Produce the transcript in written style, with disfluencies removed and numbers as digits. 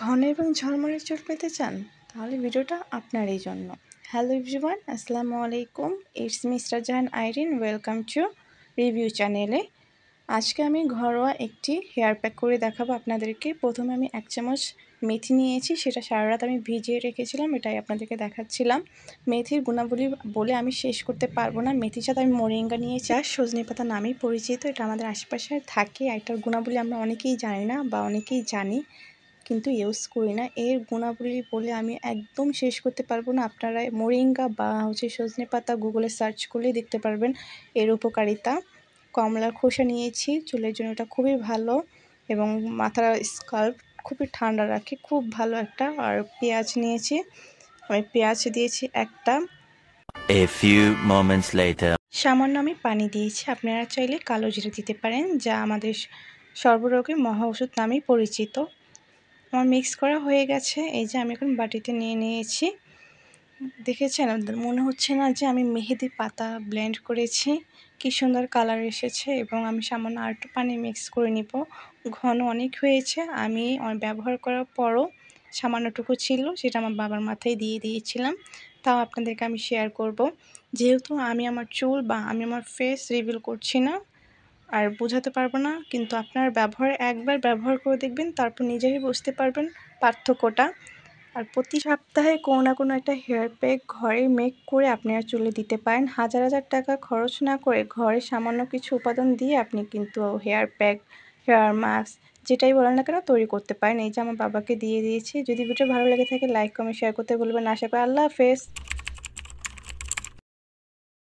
ঘন এবং ঝলমলে চুল পেতে চান? তাহলে ভিডিওটা আপনারই জন্য। হ্যালো এভরিওয়ান, আসসালামু আলাইকুম। It's mister Jahan Irene. Welcome to review চ্যানেলে। আজকে আমি ঘরোয়া একটি হেয়ার প্যাক করে দেখাবো আপনাদেরকে। প্রথমে আমি 1 চামচ মেথি নিয়েছি, সেটা সারা রাত আমি ভিজিয়ে রেখেছিলাম, এটাই আপনাদেরকে দেখাচ্ছিলাম। মেথির গুণাবলী বলে আমি শেষ করতে পারবো না। মেথির সাথে আমি মোরিঙ্গা নিয়েছি, আর সজনে পাতা নামেই পরিচিত। এটা আমাদের আশেপাশে থাকে। এটার গুণাবলী আমরা অনেকেই জানি না বা অনেকেই জানি কিন্তু ইউজ করি না। এর গুণাবলী বলে আমি একদম শেষ করতে পারবো না। আপনারা মোরিঙ্গা বা সজনে পাতা গুগলে সার্চ করলেই দেখতে পারবেন এর উপকারিতা। কমলার খোসা নিয়েছি, চুলের জন্য এটা খুবই ভালো এবং মাথার স্কাল্প খুবই ঠান্ডা রাখে, খুব ভালো একটা। আর পেঁয়াজ নিয়েছি, আমি পেঁয়াজ দিয়েছি একটা। A few moments later. সামান্য আমি পানি দিয়েছি। আপনারা চাইলে কালো জিরা দিতে পারেন, যা আমাদের সর্বরোগের মহা ওষুধ নামেই পরিচিত। আমার মিক্স করা হয়ে গেছে। এই যে আমি এখন বাটিতে নিয়ে নিয়েছি। দেখেছেন, মনে হচ্ছে না যে আমি মেহেদি পাতা ব্লেন্ড করেছি? কি সুন্দর কালার এসেছে। এবং আমি সামান্য আর একটু পানি মিক্স করে নিব। ঘন অনেক হয়েছে। আমি ব্যবহার করার পরও সামান্যটুকু ছিল, সেটা আমার বাবার মাথায় দিয়ে দিয়েছিলাম। তাও আপনাদেরকে আমি শেয়ার করব, যেহেতু আমি আমার চুল বা আমি আমার ফেস রিভিল করছি না আর বোঝাতে পারবো না, কিন্তু আপনার একবার ব্যবহার করে দেখবেন, তারপর নিজেই বুঝতে পারবেন পার্থক্যটা। আর প্রতি সপ্তাহে কোনো না কোনো একটা হেয়ার প্যাক ঘরে মেক করে আপনারা চুলে দিতে পারেন। হাজার হাজার টাকা খরচ না করে ঘরে সামান্য কিছু উপাদান দিয়ে আপনি কিন্তু হেয়ার প্যাক, হেয়ার মাস্ক যেটাই বলেন না কেন তৈরি করতে পারেন। এই যে আমার বাবাকে দিয়ে দিয়েছি। যদি ভিডিও ভালো লেগে থাকে লাইক কমেন্ট শেয়ার করতে ভুলবেন না। আশা করি। আল্লাহ হাফেজ।